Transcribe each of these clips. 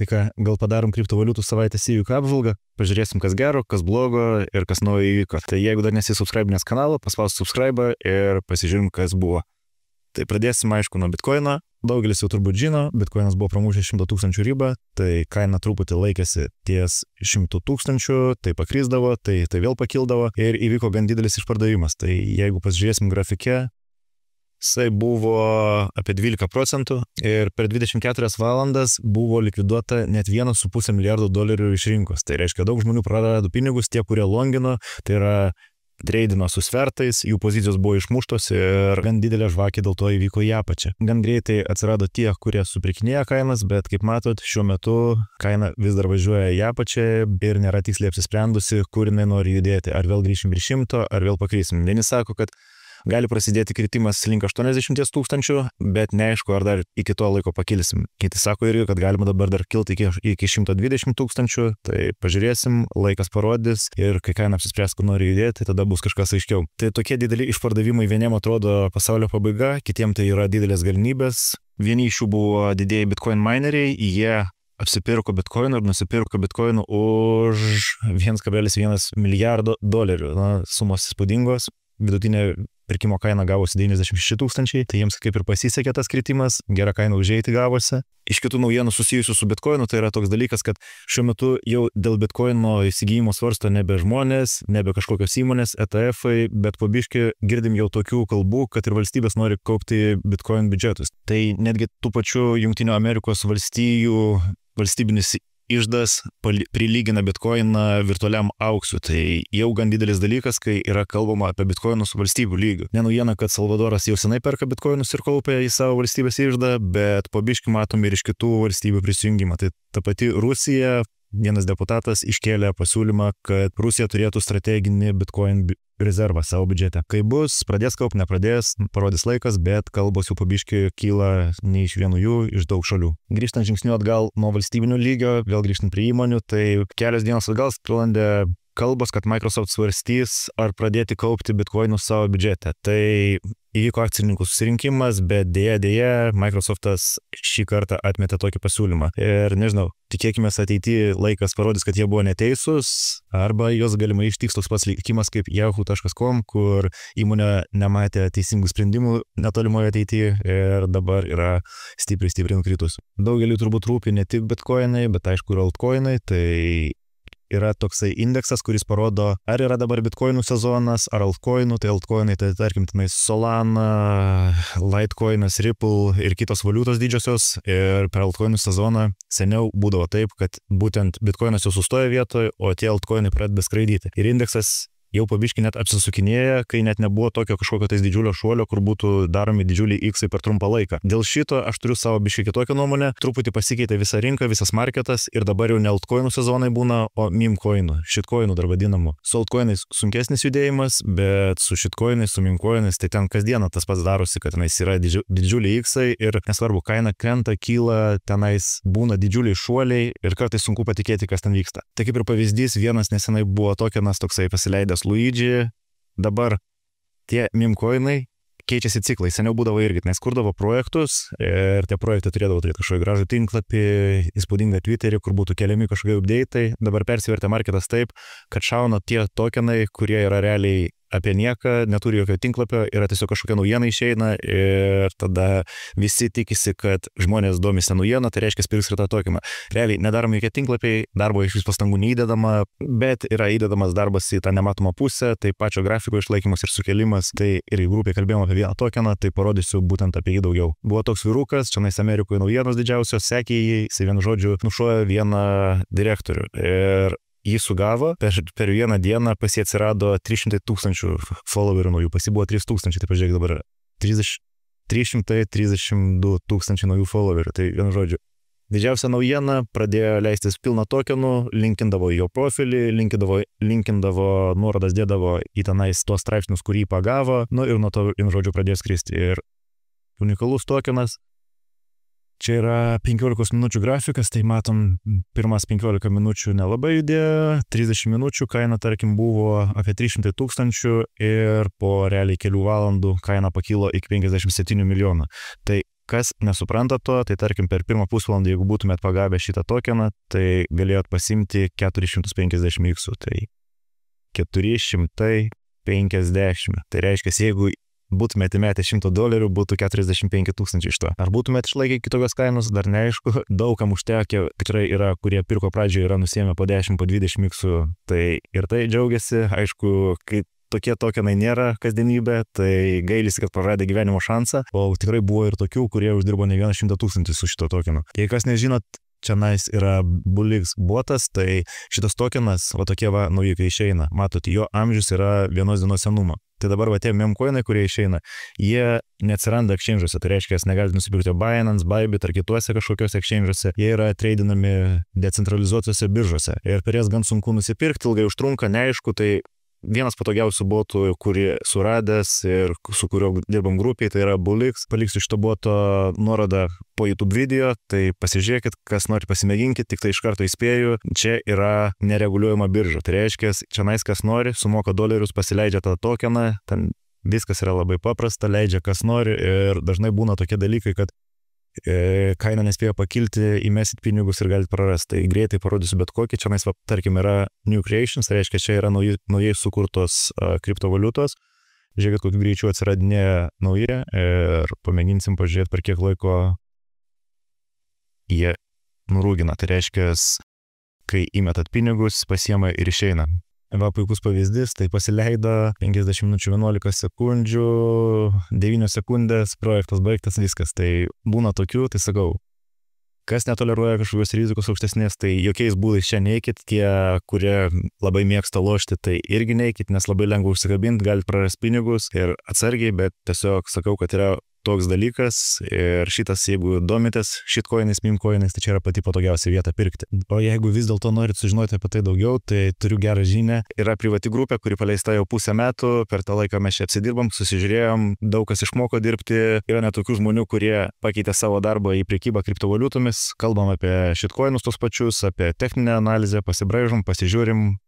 Tai ką, gal padarom kriptovaliutų savaitės įvykių apžvalgą, pažiūrėsim, kas gero, kas blogo ir kas naujo įvyko. Tai jeigu dar nesi subscribinęs kanalą, paspausk subscribe ir pasižiūrim, kas buvo. Tai pradėsim, aišku, nuo Bitcoino. Daugelis jau turbūt žino, Bitcoinas buvo pramušęs 100 000 ribą, tai kaina truputį laikėsi ties 100 000, tai pakrisdavo, tai vėl pakildavo ir įvyko gan didelis išpardavimas. Tai jeigu pasižiūrėsim grafike, jisai buvo apie 12% ir per 24 valandas buvo likviduota net $1,5 milijardo iš rinkos. Tai reiškia, daug žmonių prarado pinigus, tie, kurie longino, tai yra treidino su svertais, jų pozicijos buvo išmuštos ir gan didelė žvakė dėl to įvyko į apačią. Gan greitai atsirado tie, kurie supirkinėja kainas, bet kaip matot, šiuo metu kaina vis dar važiuoja į apačią ir nėra tiksliai apsisprendusi, kur jinai nori judėti. Ar vėl grįšim virš 100, ar vėl pakrisim. Vieni sako, kad gali prasidėti kritimas link 80 000, bet neaišku, ar dar iki to laiko pakilsim. Kiti sako irgi, kad galima dabar dar kilti iki 120 000, tai pažiūrėsim, laikas parodys ir kai kaina apsispręs, kur nori judėti, tada bus kažkas aiškiau. Tai tokie dideli išpardavimai vieniem atrodo pasaulio pabaiga, kitiem tai yra didelės galimybės. Vieni iš jų buvo didieji Bitcoin mineriai, jie apsipirko Bitcoinų ir nusipirko Bitcoinų už $1,1 milijardo. Na, sumos įspūdingos. Vidutinė pirkimo kaina gavosi 96 000, tai jiems kaip ir pasisekė tas kritimas, gera kaina užeiti gavosi. Iš kitų naujienų susijusių su Bitcoinu, tai yra toks dalykas, kad šiuo metu jau dėl Bitcoino įsigijimo svarsto nebe žmonės, nebe kažkokios įmonės, ETF-ai, bet po biškį girdim jau tokių kalbų, kad ir valstybės nori kaupti Bitcoin biudžetus. Tai netgi tų pačių Jungtinių Amerikos valstijų valstybinis išdas prilygina Bitcoiną virtualiam auksui. Tai jau gan didelis dalykas, kai yra kalbama apie Bitcoinus valstybių lygių. Nenaujiena, kad Salvadoras jau senai perka Bitcoinus ir kaupia į savo valstybės išdą, bet po biškį matom ir iš kitų valstybių prisijungimą. Tai ta pati Rusija, vienas deputatas iškėlė pasiūlymą, kad Rusija turėtų strateginį Bitcoin rezervą savo biudžete. Kai bus, pradės kaupti, nepradės, parodys laikas, bet kalbos jau pabiškai kyla ne iš vienų jų, iš daug šalių. Grįžtant žingsniu atgal nuo valstybinio lygio, vėl grįžtant prie įmonių, tai kelios dienos atgal sklandė kalbos, kad Microsoft svarstys, ar pradėti kaupti Bitcoinus savo biudžete. Tai įvyko akcininkų susirinkimas, bet dėja, Microsoftas šį kartą atmetė tokį pasiūlymą. Ir nežinau, tikėkime ateityje laikas parodys, kad jie buvo neteisūs, arba jos galimai ištiks toks pats likimas kaip yahoo.com, kur įmonė nematė teisingų sprendimų netolimoje ateityje ir dabar yra stipriai nukritus. Daugeliui turbūt rūpi ne tik Bitcoinai, bet aišku ir altcoinai, tai yra toksai indeksas, kuris parodo, ar yra dabar Bitcoinų sezonas, ar altcoinų. Tai altcoinai, tai tarkim, Solana, Litecoinas, Ripple ir kitos valiutos didžiosios. Ir per altcoinų sezoną seniau būdavo taip, kad būtent Bitcoinas jau sustoja vietoje, o tie altcoinai pradeda skraidyti. Ir indeksas jau pabiškai net apsisukinėja, kai net nebuvo tokio kažkokio tais didžiulio šuolio, kur būtų daromi didžiuliai X-ai per trumpą laiką. Dėl šito aš turiu savo biškai kitokią nuomonę, truputį pasikeitė visa rinka, visas marketas ir dabar jau ne altcoinų sezonai būna, o meme-coinų, shitcoinų dar vadinamų. Su altcoinais sunkesnis judėjimas, bet su shitcoinais, su meme-coinais, tai ten kasdieną tas pats darosi, kad tenais yra didžiuliai X-ai ir nesvarbu, kaina krenta, kyla, tenais būna didžiuliai šuoliai ir kartais sunku patikėti, kas ten vyksta. Tai kaip ir pavyzdys, vienas nesenai buvo tokenas toksai pasileidęs Luigi, dabar tie meme-coinai keičiasi ciklai. Seniau būdavo irgi, nes kurdavo projektus ir tie projektai turėdavo turėti kažkokį gražų tinklapį, įspūdingą Twitterį, kur būtų keliami kažkokie update'ai. Dabar persivertė marketas taip, kad šauna tie tokenai, kurie yra realiai apie nieką, neturi jokio tinklapio, yra tiesiog kažkokia naujiena išeina ir tada visi tikisi, kad žmonės domisi naujieną, tai reiškia pirks ir tą tokeną. Realiai nedaromi jokie tinklapiai, darbo iš vis pastangų neįdedama, bet yra įdedamas darbas į tą nematomą pusę, tai pačio grafiko išlaikymas ir sukelimas, tai ir grupėje kalbėjome apie vieną tokeną, tai parodysiu būtent apie jį daugiau. Buvo toks vyrukas, čia Amerikoje naujienos didžiausios, sekė jį, jisai vienu žodžiu nušojo vieną direktorių ir jį sugavo, per vieną dieną pas jį atsirado 300 000 followerių naujų, pas jį buvo 3000, tai pažiūrėk dabar 332 000 naujų followerių, tai vienu žodžiu. Didžiausia naujiena, pradėjo leistis pilną tokenų, linkindavo jo profilį, linkindavo nuorodas, dėdavo į tenais tuos straipsnius, kurį pagavo, nu ir nuo to, vienu žodžiu, pradėjo skristi. Ir unikalus tokenas. Čia yra 15 minučių grafikas, tai matom, pirmas 15 minučių nelabai judėjo, 30 minučių kaina, tarkim, buvo apie 300 000 ir po realiai kelių valandų kaina pakilo iki 57 milijonų. Tai Kas nesupranta to, tai tarkim per pirmą pusvalandį, jeigu būtumėt pagavę šitą tokeną, tai galėjot pasimti 450 miksų, tai 450. Tai reiškia, jeigu būtumėte metę $100, būtų 45 000 iš to. Ar būtumėte išlaikę kitokios kainos, dar neaišku. Daugam užtekė, tikrai yra, kurie pirko pradžioje, yra nusiėmę po 10, po 20 miksų. Tai ir tai džiaugiasi, aišku, kai tokie tokenai nėra kasdienybė, tai gailisi, kad praradė gyvenimo šansą, o tikrai buvo ir tokių, kurie uždirbo ne 100 000 su šito tokenu. Jei kas nežinot, čia yra Bullix botas, tai šitas tokenas, va tokie va nauji, kai išeina, matot, jo amžius yra 1 dienos senumo. Tai dabar va tie memcoinai, kurie išeina, jie neatsiranda exchange'uose, tai reiškia, negalite nusipirkti Binance, Bybit ar kituose kažkokiuose exchange'uose, jie yra treidinami decentralizuotose biržose ir per jas gan sunku nusipirkti, ilgai užtrunka, neaišku, tai vienas patogiausių botų, kurį suradęs ir su kuriuo dirbam grupiai, tai yra Bullix. Paliksiu šito boto nuorodą po YouTube video, tai pasižiūrėkit, kas nori pasimėginkit, tik tai iš karto įspėju, čia yra nereguliuojama birža. Tai reiškia, čia kas nori, sumoka $, pasileidžia tą tokeną, ten viskas yra labai paprasta, leidžia kas nori ir dažnai būna tokie dalykai, kad kaina nespėjo pakilti, įmesit pinigus ir galite prarasti. Tai greitai parodysiu bet kokį. Čia, tarkim, yra New Creations, tai reiškia, čia yra naujai sukurtos kriptovaliutos. Žiūrėkit, kokiu greičiu atsiradinėja nauji ir pamėginsim pažiūrėti, per kiek laiko jie nurūgina. Tai reiškia, kai įmetat pinigus, pasiema ir išeina. Va, puikus pavyzdys, tai pasileido 50 minučių 11 sekundžių, 9 sekundės, projektas baigtas, viskas. Tai būna tokių, tai sakau, kas netoleruoja kažkokios rizikos aukštesnės, tai jokiais būdais čia neikit, tie, kurie labai mėgsta lošti, tai irgi neikit, nes labai lengva užsikabinti, galite prarasti pinigus ir atsargiai, bet tiesiog sakau, kad yra toks dalykas ir šitas, jeigu domitės shitcoinais, memecoinais, tai čia yra pati patogiausia vieta pirkti. O jeigu vis dėlto norit sužinoti apie tai daugiau, tai turiu gerą žinią. Yra privati grupė, kuri paleista jau pusę metų, per tą laiką mes čia apsidirbam, susižiūrėjom, daug kas išmoko dirbti, yra net tokių žmonių, kurie pakeitė savo darbą į prekybą kriptovaliutomis, kalbam apie shitcoinus tos pačius, apie techninę analizę, pasibraižom, pasižiūrim,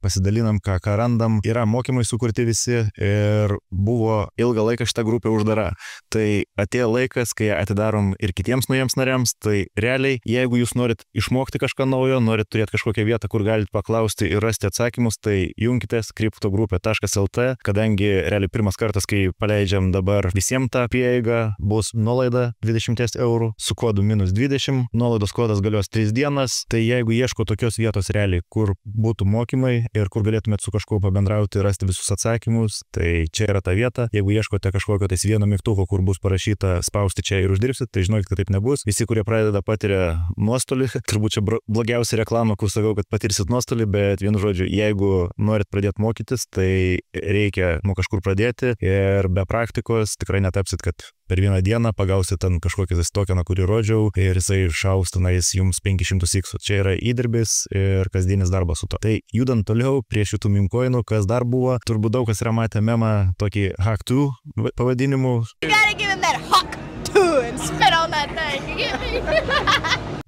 pasidalinam, ką randam. Yra mokymai sukurti visi ir buvo ilgą laiką šitą grupę uždara. Tai atėjo laikas, kai atidarom ir kitiems naujiems nariams, tai realiai, jeigu jūs norit išmokti kažką naujo, norit turėti kažkokią vietą, kur galite paklausti ir rasti atsakymus, tai junkitės kriptogrupė.lt, kadangi realiai pirmas kartas, kai paleidžiam dabar visiems tą prieigą, bus nuolaida 20 eurų su kodu -20, nuolaidos kodas galios 3 dienas, tai jeigu ieško tokios vietos realiai, kur būtų mokymai ir kur galėtumėt su kažkuo pabendrauti, rasti visus atsakymus, tai čia yra ta vieta. Jeigu ieškote kažkokio tais vieno mygtuko, kur bus parašyta spausti čia ir uždirbsit, tai žinokit, kad taip nebus. Visi, kurie pradeda, patiria nuostolį. Turbūt čia blogiausia reklama, kur sakau, kad patirsit nuostolį, bet vienu žodžiu, jeigu norit pradėti mokytis, tai reikia nuo kažkur pradėti ir be praktikos tikrai netapsit, kad per vieną dieną pagausit ten kažkokį tokeną, kurį rodžiau ir jisai šaus tenais jums 500 x. Čia yra įdirbis ir kasdienis darbas su to. Tai judant toliau prie šitų memecoinų, kas dar buvo, turbūt daug kas yra matę memą tokį Hack2 pavadinimu.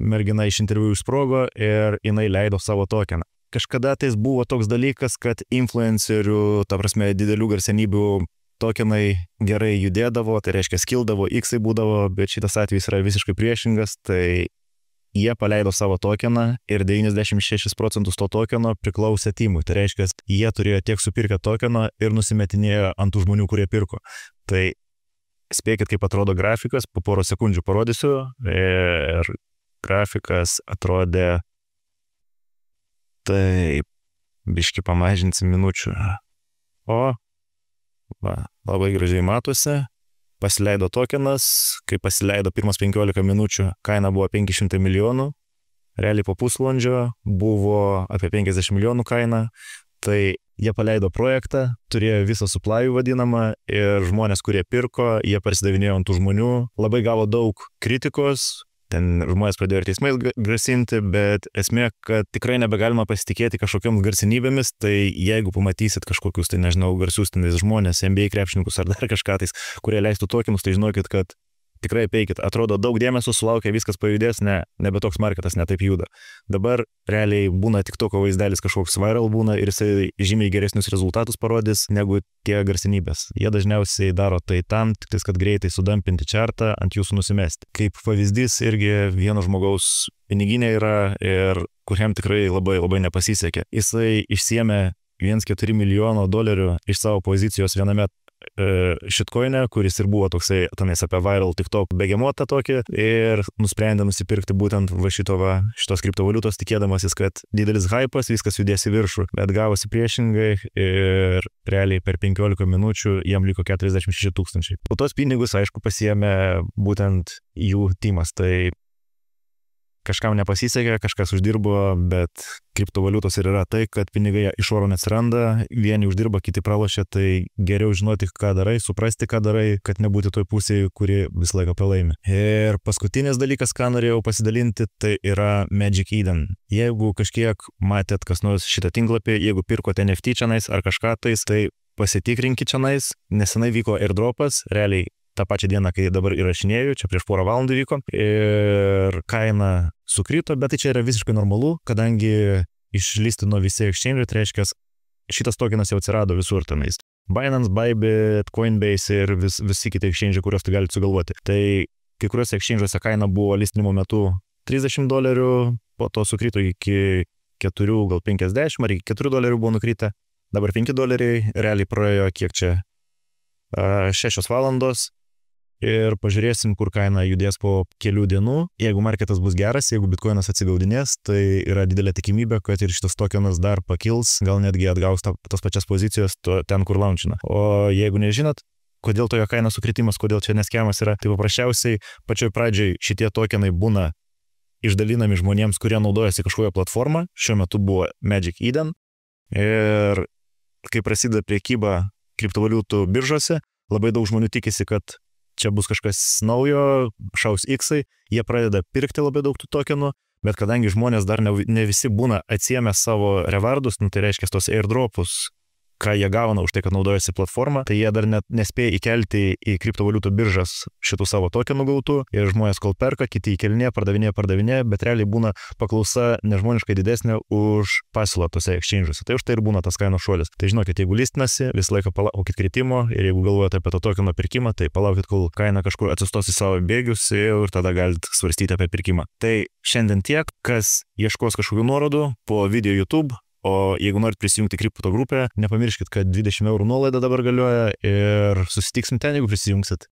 Mergina iš interviu išsprogo ir jinai leido savo tokeną. Kažkada tais buvo toks dalykas, kad influencerių, ta prasme, didelių garsenybių tokenai gerai judėdavo, tai reiškia skildavo, x-ai būdavo, bet šitas atvejis yra visiškai priešingas, tai jie paleido savo tokeną ir 96% to tokeno priklausė teamui. Tai reiškia, jie turėjo tiek supirkę tokeno ir nusimetinėjo ant tų žmonių, kurie pirko. Tai spėkit, kaip atrodo grafikas, po poros sekundžių parodysiu ir grafikas atrodė taip, biški pamažinsim minučių. O, va, labai gražiai matosi. Pasileido tokenas, kai pasileido pirmas 15 minučių, kaina buvo 500 milijonų, realiai po pusvalandžio buvo apie 50 milijonų kaina, tai jie paleido projektą, turėjo visą supply vadinamą ir žmonės, kurie pirko, jie parsidavinėjo ant tų žmonių, labai gavo daug kritikos, ten žmonės pradėjo ir teismais grasinti, bet esmė, kad tikrai nebegalima pasitikėti kažkokiams garsenybėmis, tai jeigu pamatysit kažkokius, tai nežinau, garsius tenais žmonės, NBA krepšininkus ar dar kažką tais, kurie leistų tokenus, tai žinokit, kad tikrai peikit, atrodo daug dėmesio sulaukia, viskas pajudės, nebe toks marketas, netaip juda. Dabar realiai būna tik toko vaizdelis kažkoks viral būna ir jisai žymiai geresnius rezultatus parodys negu tie garsenybės. Jie dažniausiai daro tai tam, tik kad greitai sudampinti čartą, ant jūsų nusimesti. Kaip pavyzdys irgi vieno žmogaus piniginė yra ir kuriam tikrai labai nepasisekė. Jisai išsiėmė 1,4 milijono dolerių iš savo pozicijos viename shitcoin'e, kuris ir buvo toksai, tenais apie viral TikTok begemotą tokį, ir nusprendė nusipirkti būtent šitos kriptovaliutos, tikėdamasis, kad didelis hypas, viskas judės į viršų, bet gavosi priešingai ir realiai per 15 minučių jam liko 46 000. Po tos pinigus, aišku, pasiėmė būtent jų timas, tai kažkam nepasisekė, kažkas uždirbo, bet kriptovaliutos ir yra tai, kad pinigai iš oro neatsiranda, vieni uždirba, kiti pralošia, tai geriau žinoti, ką darai, suprasti, ką darai, kad nebūti toj pusėje, kuri visą laiką pralaimi. Ir paskutinis dalykas, ką norėjau pasidalinti, tai yra Magic Eden. Jeigu kažkiek matėt kas nors šitą tinklapį, jeigu pirkote NFT čionais ar kažką tais, tai pasitikrinkit čionais, nesenai vyko airdropas, realiai tą pačią dieną, kai dabar įrašinėjau, čia prieš porą valandų vyko, ir kaina sukrito, bet tai čia yra visiškai normalu, kadangi išlistino visi exchange, tai reiškia, šitas tokenas jau atsirado visur tenais. Binance, Bybit, Coinbase ir visi kiti exchange, kuriuos tu galite sugalvoti. Tai kai kuriuose exchange'uose kaina buvo listinimo metu $30, po to sukrito iki 4, gal 50, ar iki $4 buvo nukritę, dabar $5, realiai praėjo kiek čia 6 valandos. Ir pažiūrėsim, kur kaina judės po kelių dienų. Jeigu marketas bus geras, jeigu bitcoinas atsigaudinės, tai yra didelė tikimybė, kad ir šitas tokenas dar pakils, gal netgi atgaus tas pačias pozicijas ten, kur launchina. O jeigu nežinot, kodėl tojo kaina sukritimas, kodėl čia neskemas yra, tai paprasčiausiai pačioj pradžioj šitie tokenai būna išdalinami žmonėms, kurie naudojasi kažkokią platformą. Šiuo metu buvo Magic Eden. Ir kai prasideda priekyba kriptovaliutų biržose, labai daug žmonių tikisi, kad čia bus kažkas naujo, šaus X-ai, jie pradeda pirkti labai daug tų tokenų, bet kadangi žmonės dar ne visi būna atsiėmę savo rewardus, tai reiškia tos airdropus, ką jie gauna už tai, kad naudojasi platformą, tai jie dar net nespėja įkelti į kriptovaliutų biržas šitų savo tokenų gautų, ir žmonės kol perka, kiti įkelinė, pardavinė, bet realiai būna paklausa nežmoniškai didesnė už pasiūlą tose exchange'uose. Tai už tai ir būna tas kainos šuolis. Tai žinokit, jeigu listinasi, visą laiką palaukit kritimo, ir jeigu galvojate apie to tokeno pirkimą, tai palaukit, kol kaina kažkur atsistos į savo bėgius ir tada galite svarstyti apie pirkimą. Tai šiandien tiek, kas ieškos kažkokių nuorodų po video YouTube. O jeigu norit prisijungti kripto grupę, nepamirškit, kad 20 € nuolaida dabar galioja, ir susitiksim ten, jeigu prisijungsit.